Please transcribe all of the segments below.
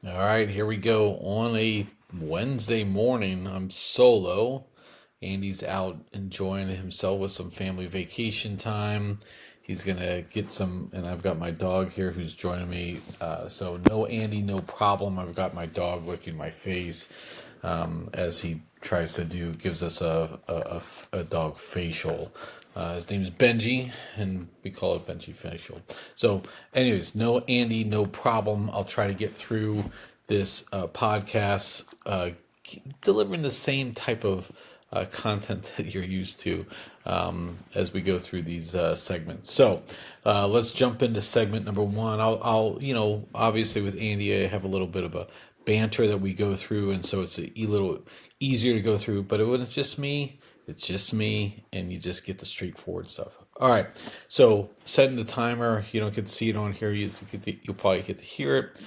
All right, here we go. On a Wednesday morning, I'm solo. Andy's out enjoying himself with some family vacation time. He's gonna get some, and I've got my dog here who's joining me. So no Andy, no problem. I've got my dog licking my face as he tries to gives us a dog facial. His name's Benji, and we call it Benji facial. So, anyways, no Andy, no problem. I'll try to get through this podcast, delivering the same type of content that you're used to as we go through these segments. So let's jump into segment number one. Obviously with Andy, I have a little bit of a banter that we go through, and so it's a little easier to go through. But when it's just me, and you just get the straightforward stuff. All right, so setting the timer. You don't get to see it on here. You'll probably get to hear it.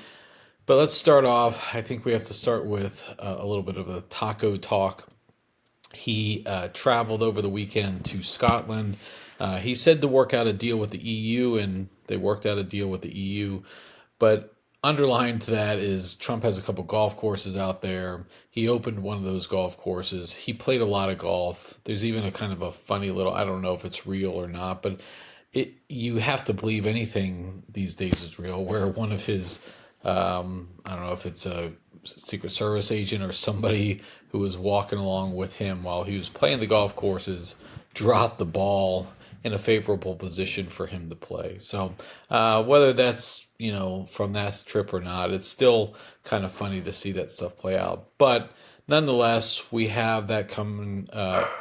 But let's start off. I think we have to start with a little bit of a taco talk. He traveled over the weekend to Scotland. He said to work out a deal with the EU, and they worked out a deal with the EU. But underlying to that is Trump has a couple golf courses out there. He opened one of those golf courses. He played a lot of golf. There's even a kind of a funny little, I don't know if it's real or not, but you have to believe anything these days is real, where one of his I don't know if it's a Secret Service agent or somebody who was walking along with him while he was playing the golf courses, dropped the ball in a favorable position for him to play. So whether that's from that trip or not, it's still kind of funny to see that stuff play out. But nonetheless, we have that coming.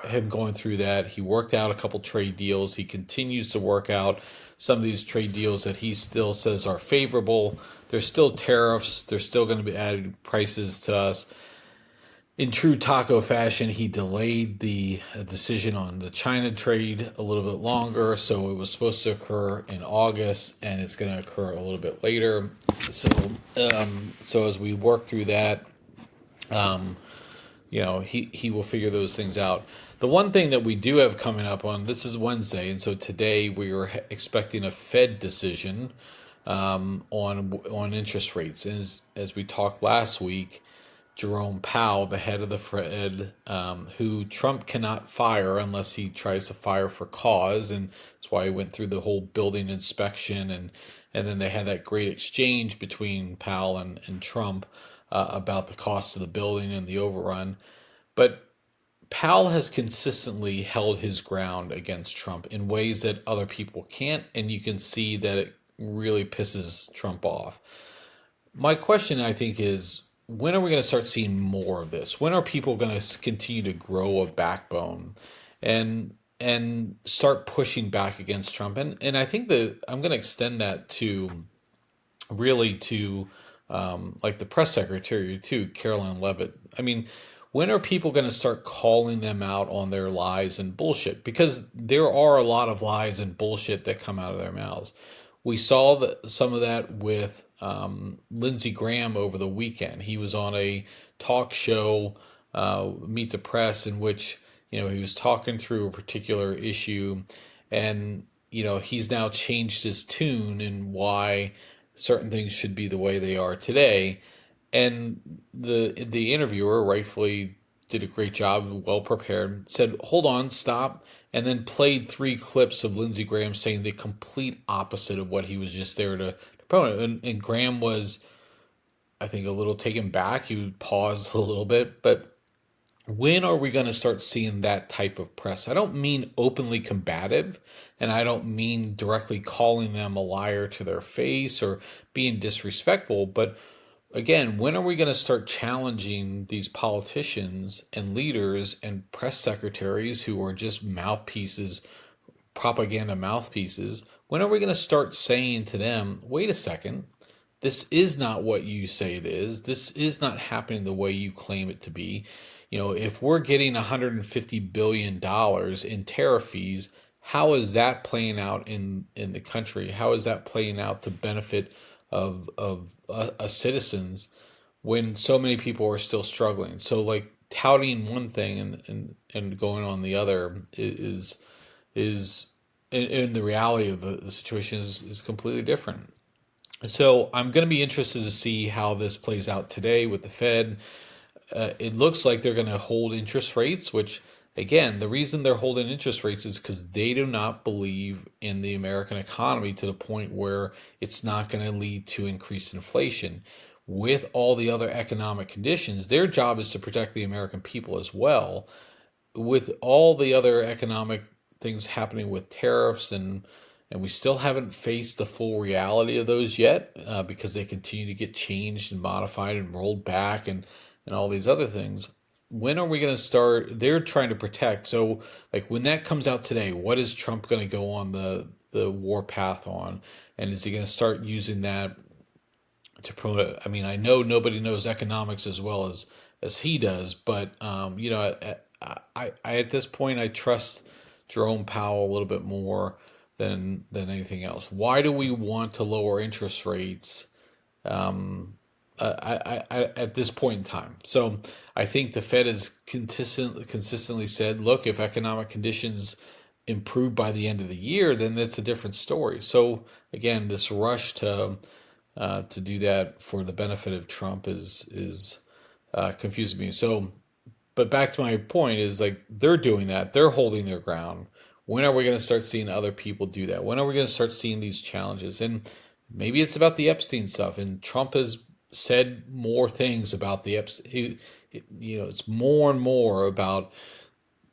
Him going through that, he worked out a couple trade deals. He continues to work out some of these trade deals that he still says are favorable. There's still tariffs. There's still going to be added prices to us. In true taco fashion, he delayed the decision on the China trade a little bit longer. So it was supposed to occur in August, and it's going to occur a little bit later. So as we work through that, he will figure those things out. The one thing that we do have coming up on this is Wednesday, and so today we were expecting a Fed decision on interest rates. And as we talked last week, Jerome Powell, the head of the Fed, who Trump cannot fire unless he tries to fire for cause, and that's why he went through the whole building inspection, and then they had that great exchange between Powell and Trump about the cost of the building and the overrun. But Powell has consistently held his ground against Trump in ways that other people can't, and you can see that it really pisses Trump off. My question, I think, is when are we going to start seeing more of this? When are people going to continue to grow a backbone and start pushing back against Trump? And I think that I'm going to extend that to really to like the press secretary too, Caroline Levitt. I mean, when are people going to start calling them out on their lies and bullshit? Because there are a lot of lies and bullshit that come out of their mouths. We saw some of that with Lindsey Graham over the weekend. He was on a talk show, Meet the Press, in which he was talking through a particular issue, and he's now changed his tune and why certain things should be the way they are today. And the interviewer rightfully did a great job, well prepared, said, "Hold on, stop," and then played three clips of Lindsey Graham saying the complete opposite of what he was just there to promote. And Graham was, I think, a little taken back. He paused a little bit, but when are we going to start seeing that type of press? I don't mean openly combative, and I don't mean directly calling them a liar to their face or being disrespectful, but again, when are we going to start challenging these politicians and leaders and press secretaries who are just mouthpieces, propaganda mouthpieces? When are we going to start saying to them, wait a second, this is not what you say it is. This is not happening the way you claim it to be. If we're getting $150 billion in tariff fees, how is that playing out in the country? How is that playing out to benefit of citizens when so many people are still struggling? So like touting one thing and going on the other is in the reality of the situation is completely different. So I'm going to be interested to see how this plays out today with the Fed. It looks like they're going to hold interest rates, which, again, the reason they're holding interest rates is because they do not believe in the American economy to the point where it's not going to lead to increased inflation. With all the other economic conditions, their job is to protect the American people as well. With all the other economic things happening with tariffs, and we still haven't faced the full reality of those yet, because they continue to get changed and modified and rolled back, and all these other things. When are we going to start? They're trying to protect. So, like, when that comes out today, what is Trump going to go on the war path on? And is he going to start using that to promote it? I mean, I know nobody knows economics as well as he does, but at this point, I trust Jerome Powell a little bit more than anything else. Why do we want to lower interest rates? Um, at this point in time. So I think the Fed has consistently said, look, if economic conditions improve by the end of the year, then that's a different story. So again, this rush to do that for the benefit of Trump is confusing me. So, but back to my point is, like, they're doing that. They're holding their ground. When are we going to start seeing other people do that? When are we going to start seeing these challenges? And maybe it's about the Epstein stuff. And Trump has said more things about the Epstein. It's more and more about,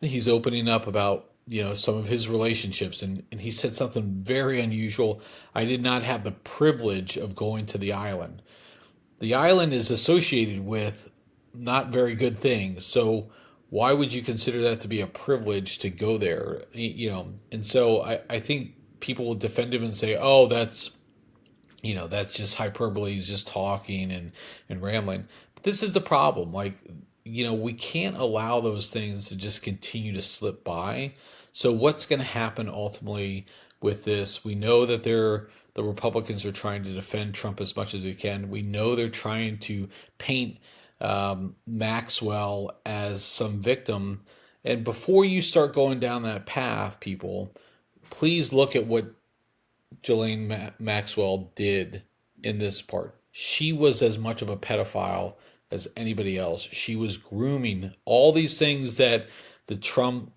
he's opening up about, some of his relationships. And he said something very unusual. I did not have the privilege of going to the island. The island is associated with not very good things. So why would you consider that to be a privilege to go there? And so I think people will defend him and say, oh, that's just hyperbole. He's just talking and rambling. But this is the problem. Like, we can't allow those things to just continue to slip by. So what's going to happen ultimately with this? We know that the Republicans are trying to defend Trump as much as they can. We know they're trying to paint Maxwell as some victim. And before you start going down that path, people, please look at what Maxwell did in this part. She was as much of a pedophile as anybody else. She was grooming all these things that the Trump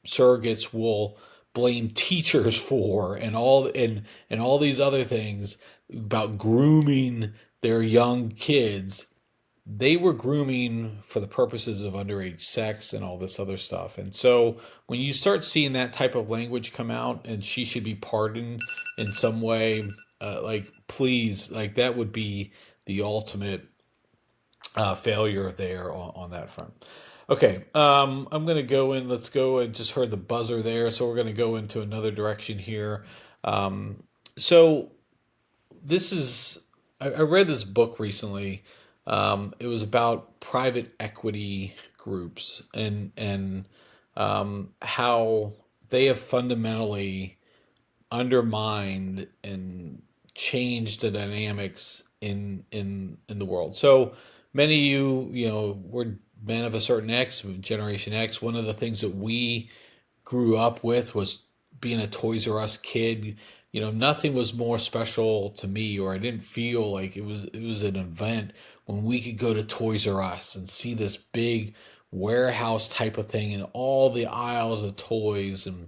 surrogates will blame teachers for, and all these other things about grooming their young kids. They were grooming for the purposes of underage sex and all this other stuff. And so when you start seeing that type of language come out, and she should be pardoned in some way, like, please, like, that would be the ultimate failure there on that front. Okay, I'm going to go in. Let's go. I just heard the buzzer there, so we're going to go into another direction here. So this is, I read this book recently. It was about private equity groups and how they have fundamentally undermined and changed the dynamics in the world. So many of you, were men of a certain X, Generation X. One of the things that we grew up with was being a Toys R Us kid. Nothing was more special to me, or I didn't feel like it was an event when we could go to Toys R Us and see this big warehouse type of thing and all the aisles of toys, and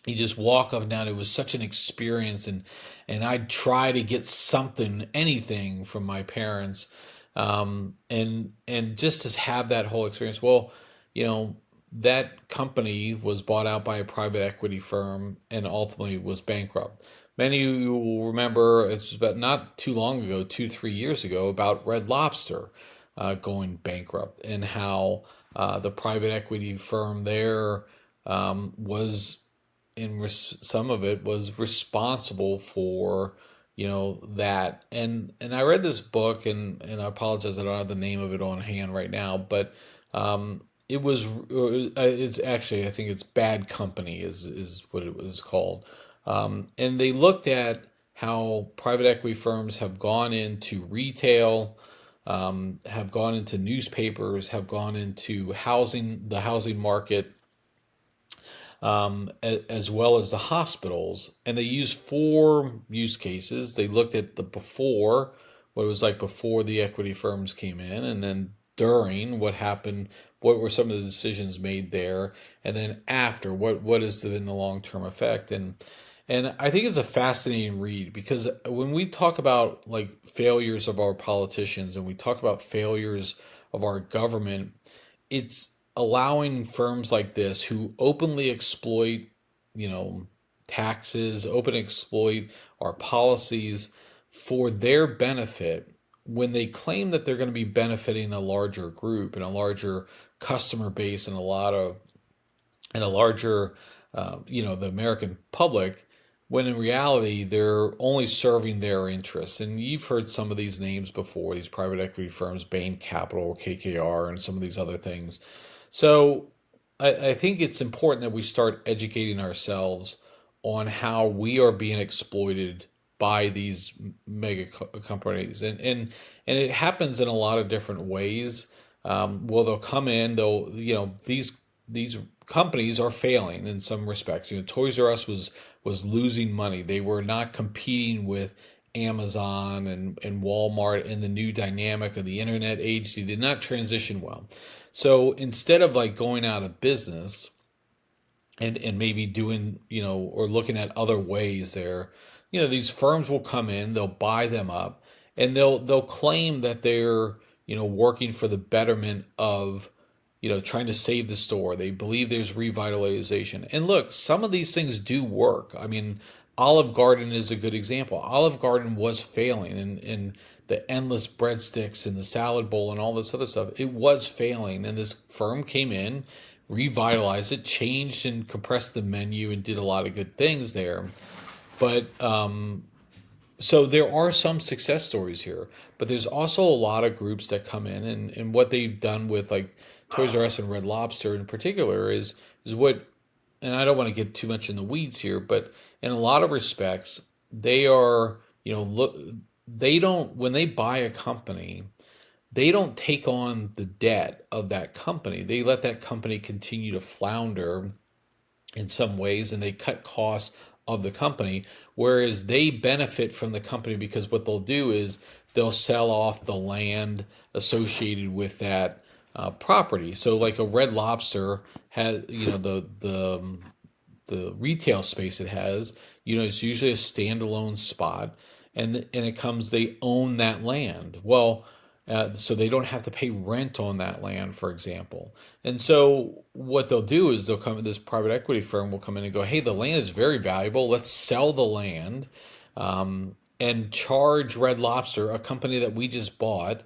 you just walk up and down. It was such an experience, and I'd try to get something, anything from my parents, and just to have that whole experience. Well, you know, that company was bought out by a private equity firm and ultimately was bankrupt. Many of you will remember, it was about not too long ago, 2, 3 years ago, about Red Lobster going bankrupt, and how the private equity firm there was some of it was responsible for, that. And I read this book, and I apologize, I don't have the name of it on hand right now, but it was it's actually, I think it's Bad Company is what it was called. And they looked at how private equity firms have gone into retail, have gone into newspapers, have gone into the housing market, as well as the hospitals. And they used four use cases. They looked at the before, what it was like before the equity firms came in, and then during what happened, what were some of the decisions made there, and then after, what is in the long term effect. And I think it's a fascinating read because when we talk about like failures of our politicians and we talk about failures of our government, it's allowing firms like this who openly exploit, you know, taxes, open exploit our policies for their benefit when they claim that they're going to be benefiting a larger group and a larger customer base and a larger, the American public, when in reality they're only serving their interests. And you've heard some of these names before, these private equity firms, Bain Capital, KKR, and some of these other things. So I think it's important that we start educating ourselves on how we are being exploited by these mega companies, and it happens in a lot of different ways. Well, they'll come in, they'll these companies are failing in some respects. Toys R Us was losing money. They were not competing with Amazon and Walmart in the new dynamic of the internet age. They did not transition well. So instead of like going out of business and maybe doing, or looking at other ways there, these firms will come in, they'll buy them up, and they'll claim that they're, working for the betterment of, trying to save the store. They believe there's revitalization. And look, some of these things do work. I mean, Olive Garden is a good example. Olive Garden was failing, and the endless breadsticks and the salad bowl and all this other stuff, it was failing. And this firm came in, revitalized it, changed and compressed the menu, and did a lot of good things there. But so there are some success stories here, but there's also a lot of groups that come in, and what they've done with like Toys R Us and Red Lobster in particular is what, and I don't want to get too much in the weeds here, but in a lot of respects, they are, look, they don't, when they buy a company, they don't take on the debt of that company. They let that company continue to flounder in some ways, and they cut costs of the company, whereas they benefit from the company because what they'll do is they'll sell off the land associated with that property. So like a Red Lobster has, the retail space it has, it's usually a standalone spot, and it comes, they own that land. Well, so they don't have to pay rent on that land, for example. And so what they'll do is they'll come, this private equity firm will come in and go, hey, the land is very valuable. Let's sell the land, and charge Red Lobster, a company that we just bought,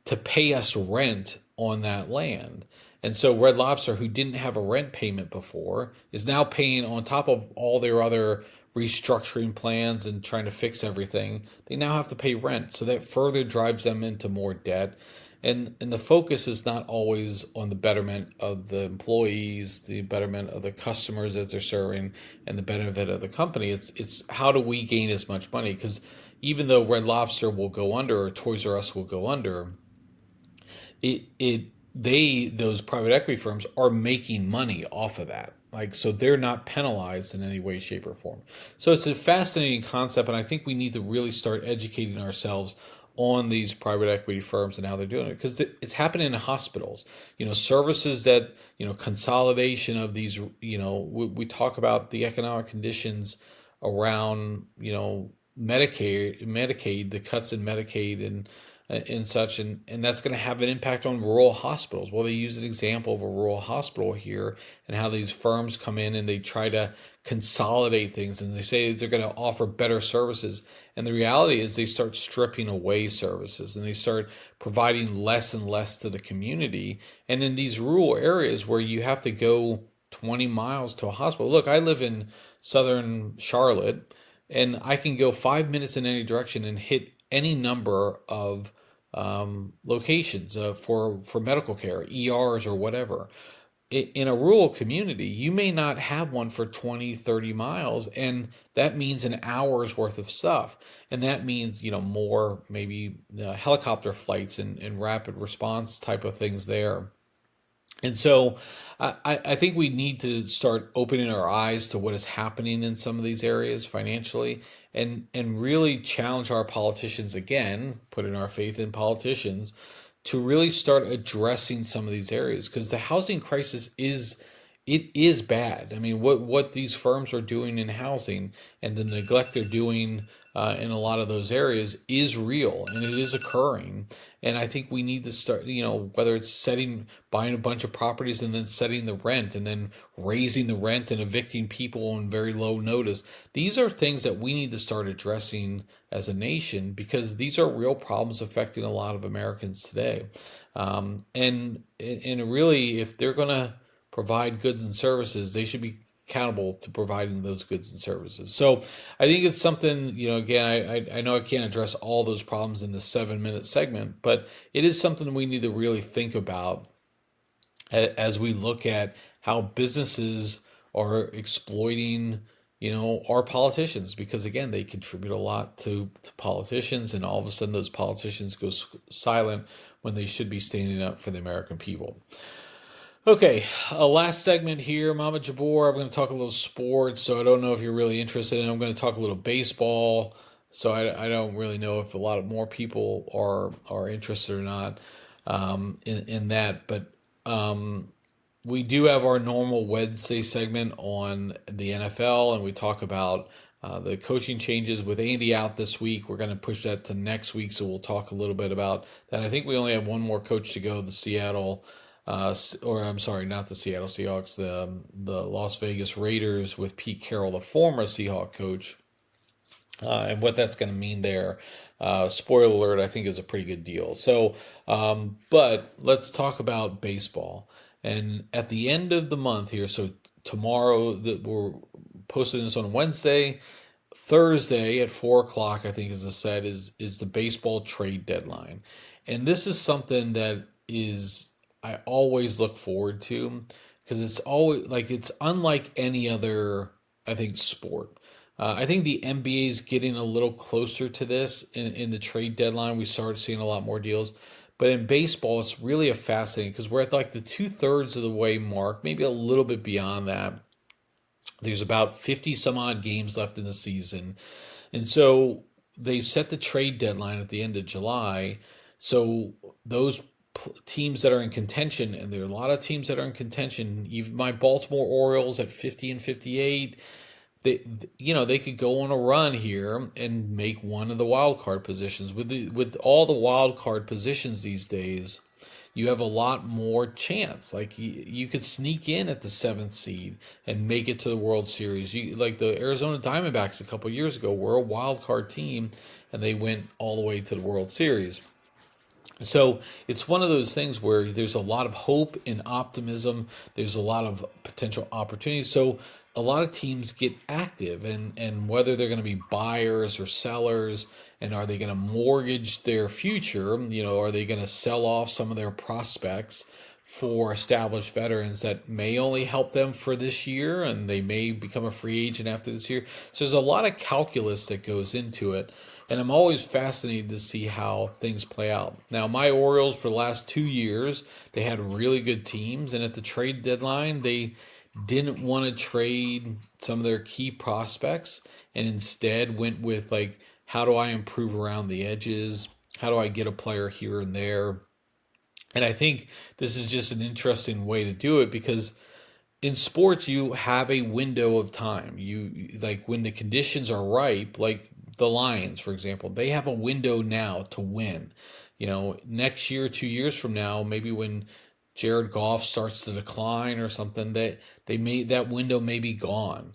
to pay us rent on that land. And so Red Lobster, who didn't have a rent payment before, is now paying on top of all their other restructuring plans and trying to fix everything. They now have to pay rent. So that further drives them into more debt. And the focus is not always on the betterment of the employees, the betterment of the customers that they're serving, and the benefit of the company. It's how do we gain as much money? Because even though Red Lobster will go under or Toys R Us will go under, those private equity firms are making money off of that. Like, so they're not penalized in any way, shape, or form. So it's a fascinating concept, and I think we need to really start educating ourselves on these private equity firms and how they're doing it, because it's happening in hospitals. Services that, consolidation of these. We talk about the economic conditions around, Medicaid, the cuts in Medicaid and such, and that's going to have an impact on rural hospitals. Well, they use an example of a rural hospital here and how these firms come in and they try to consolidate things, and they say they're going to offer better services. And the reality is they start stripping away services and they start providing less and less to the community. And in these rural areas where you have to go 20 miles to a hospital. Look, I live in southern Charlotte, and I can go 5 minutes in any direction and hit any number of locations for medical care, ERs or whatever. In a rural community, you may not have one for 20, 30 miles, and that means an hour's worth of stuff. And that means, more maybe helicopter flights and rapid response type of things there. And so I think we need to start opening our eyes to what is happening in some of these areas financially, and really challenge our politicians again, putting our faith in politicians to really start addressing some of these areas, because the housing crisis is bad. I mean, what these firms are doing in housing and the neglect they're doing in a lot of those areas is real, and it is occurring. And I think we need to start, whether it's buying a bunch of properties and then setting the rent and then raising the rent and evicting people on very low notice. These are things that we need to start addressing as a nation, because these are real problems affecting a lot of Americans today. And really, if they're going to provide goods and services, they should be accountable to providing those goods and services. So I think it's something, again, I know I can't address all those problems in the 7-minute segment, but it is something we need to really think about as we look at how businesses are exploiting, our politicians, because again, they contribute a lot to politicians, and all of a sudden those politicians go silent when they should be standing up for the American people. Okay, a last segment here, Mama Jabor. I'm going to talk a little sports, so I don't know if you're really interested in. I'm going to talk a little baseball, so I don't really know if a lot of more people are interested or not in that. But we do have our normal Wednesday segment on the NFL, and we talk about the coaching changes with Andy out this week. We're going to push that to next week, so we'll talk a little bit about that. I think we only have one more coach to go, the Seattle, or I'm sorry, not the Seattle Seahawks, the Las Vegas Raiders with Pete Carroll, the former Seahawk coach, and what that's going to mean there. Spoiler alert, I think is a pretty good deal. So, but let's talk about baseball. And at the end of the month here, so tomorrow, that we're posting this on Wednesday, Thursday at 4 o'clock, I think is the set is the baseball trade deadline, and this is something that is I always look forward to, because it's always like it's unlike any other, I think, sport. I think the NBA is getting a little closer to this in the trade deadline. We started seeing a lot more deals. But in baseball, it's really a fascinating, because we're at like the 2/3 of the way mark, maybe a little bit beyond that. There's about 50 some odd games left in the season. And so they've set the trade deadline at the end of July. So those teams that are in contention, and there are a lot of teams that are in contention, even my Baltimore Orioles at 50 and 58, they could go on a run here and make one of the wild card positions. With all the wild card positions these days, you have a lot more chance. Like you could sneak in at the seventh seed and make it to the World Series. Like the Arizona Diamondbacks a couple years ago were a wild card team, and they went all the way to the World Series. So it's one of those things where there's a lot of hope and optimism. There's a lot of potential opportunities. So a lot of teams get active, and whether they're going to be buyers or sellers, and are they going to mortgage their future? Are they going to sell off some of their prospects for established veterans that may only help them for this year, and they may become a free agent after this year? So there's a lot of calculus that goes into it, and I'm always fascinated to see how things play out. Now, my Orioles for the last 2 years, they had really good teams, and at the trade deadline, they didn't want to trade some of their key prospects, and instead went with, like, how do I improve around the edges? How do I get a player here and there? And I think this is just an interesting way to do it, because in sports you have a window of time. You like when the conditions are ripe, like the Lions, for example, they have a window now to win. Next year, 2 years from now, maybe when Jared Goff starts to decline or something, that window may be gone.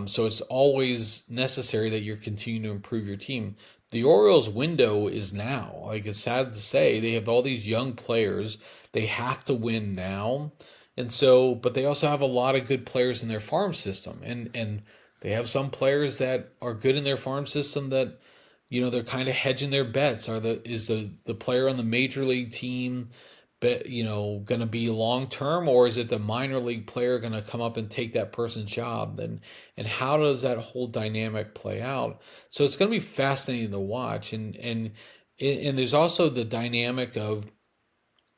So it's always necessary that you're continuing to improve your team. The Orioles' window is now. Like, it's sad to say, they have all these young players. They have to win now. And so, but they also have a lot of good players in their farm system. And they have some players that are good in their farm system that, they're kind of hedging their bets. Is the player on the major league team, going to be long term, or is it the minor league player going to come up and take that person's job? And how does that whole dynamic play out? So it's going to be fascinating to watch. And there's also the dynamic of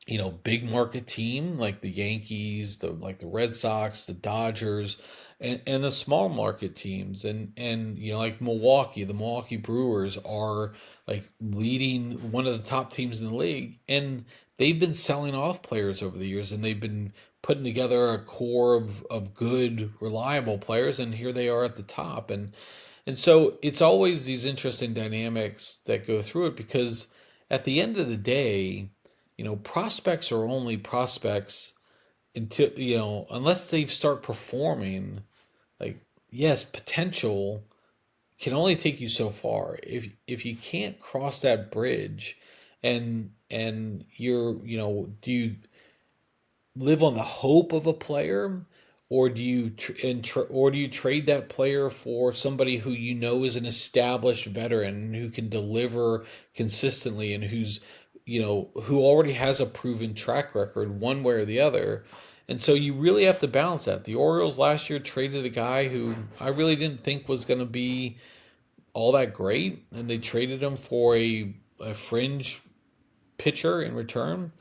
big market team like the Yankees, the Red Sox, the Dodgers, and the small market teams, and like Milwaukee, the Milwaukee Brewers are like leading one of the top teams in the league, and they've been selling off players over the years, and they've been putting together a core of good, reliable players, and here they are at the top, and so it's always these interesting dynamics that go through it because at the end of the day, prospects are only prospects until, unless they start performing. Like, yes, potential can only take you so far. If you can't cross that bridge and do you live on the hope of a player, or or do you trade that player for somebody who is an established veteran who can deliver consistently and who already has a proven track record one way or the other. And so you really have to balance that. The Orioles last year traded a guy who I really didn't think was going to be all that great, and they traded him for a fringe pitcher in return.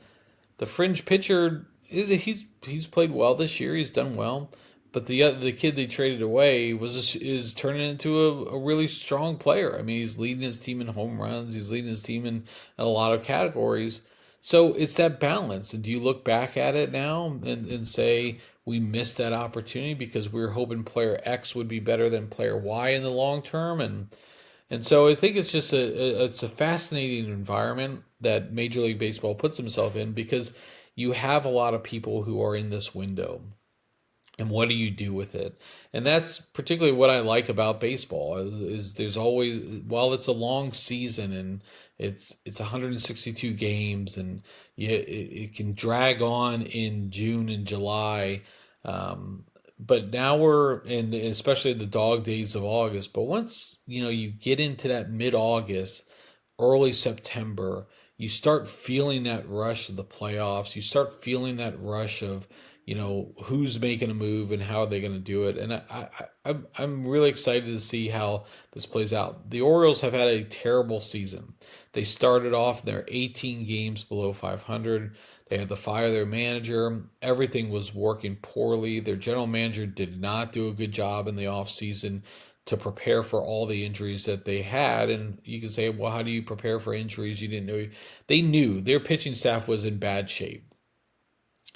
The fringe pitcher he's played well this year. He's done well, but the kid they traded away is turning into a really strong player. I mean, he's leading his team in home runs. He's leading his team in a lot of categories. So it's that balance. And do you look back at it now and say we missed that opportunity because we were hoping player X would be better than player Y in the long term? And so I think it's just it's a fascinating environment that Major League Baseball puts himself in because you have a lot of people who are in this window. And what do you do with it? And that's particularly what I like about baseball is there's always, while it's a long season and it's 162 games and it can drag on in June and July. But now we're in, especially the dog days of August. But once you get into that mid-August, early September, you start feeling that rush of the playoffs. You start feeling that rush of who's making a move and how are they going to do it. And I'm really excited to see how this plays out. The Orioles have had a terrible season. They started off, they're 18 games below 500. They had to fire their manager. Everything was working poorly. Their general manager did not do a good job in the offseason to prepare for all the injuries that they had. And you can say, well, how do you prepare for injuries you didn't know? They knew their pitching staff was in bad shape.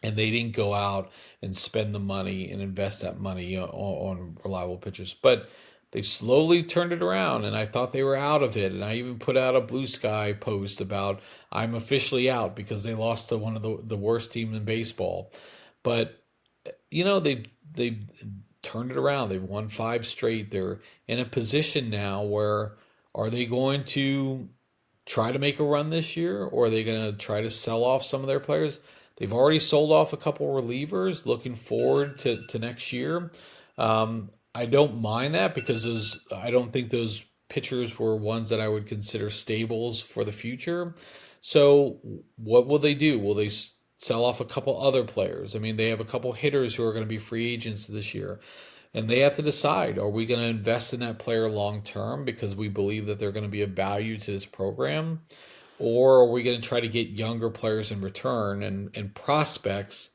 And they didn't go out and spend the money and invest that money on reliable pitchers. But they slowly turned it around, and I thought they were out of it. And I even put out a Blue Sky post about I'm officially out because they lost to one of the worst teams in baseball. But they turned it around. They've won 5 straight. They're in a position now where are they going to try to make a run this year, or are they going to try to sell off some of their players? They've already sold off a couple relievers. Looking forward to next year. I don't mind that because I don't think those pitchers were ones that I would consider stables for the future. So what will they do? Will they sell off a couple other players? I mean, they have a couple hitters who are going to be free agents this year. And they have to decide, are we going to invest in that player long term because we believe that they're going to be of value to this program? Or are we going to try to get younger players in return and prospects?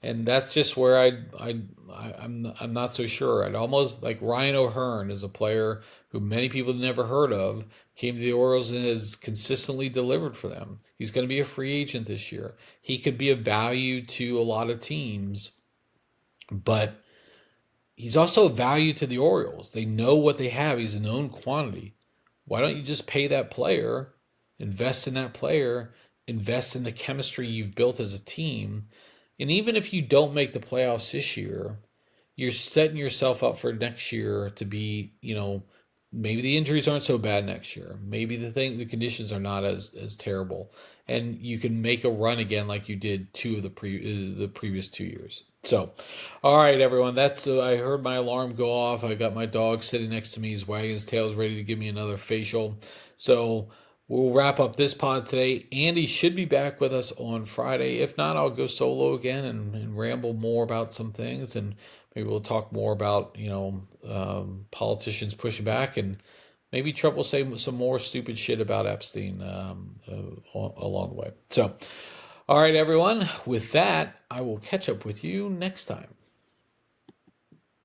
And that's just where I'm not so sure. I'd almost like Ryan O'Hearn is a player who many people have never heard of, came to the Orioles and has consistently delivered for them. He's going to be a free agent this year. He could be of value to a lot of teams, but he's also of value to the Orioles. They know what they have. He's a known quantity. Why don't you just pay that player, invest in that player, invest in the chemistry you've built as a team? And even if you don't make the playoffs this year, you're setting yourself up for next year to be, maybe the injuries aren't so bad next year. Maybe the conditions are not as terrible, and you can make a run again like you did the previous 2 years. So, all right, everyone. That's I heard my alarm go off. I got my dog sitting next to me. He's wagging his tail, ready to give me another facial. So we'll wrap up this pod today. Andy should be back with us on Friday. If not, I'll go solo again and ramble more about some things, and maybe we'll talk more about politicians pushing back, and maybe Trump will say some more stupid shit about Epstein along the way. So, All right, everyone. With that, I will catch up with you next time.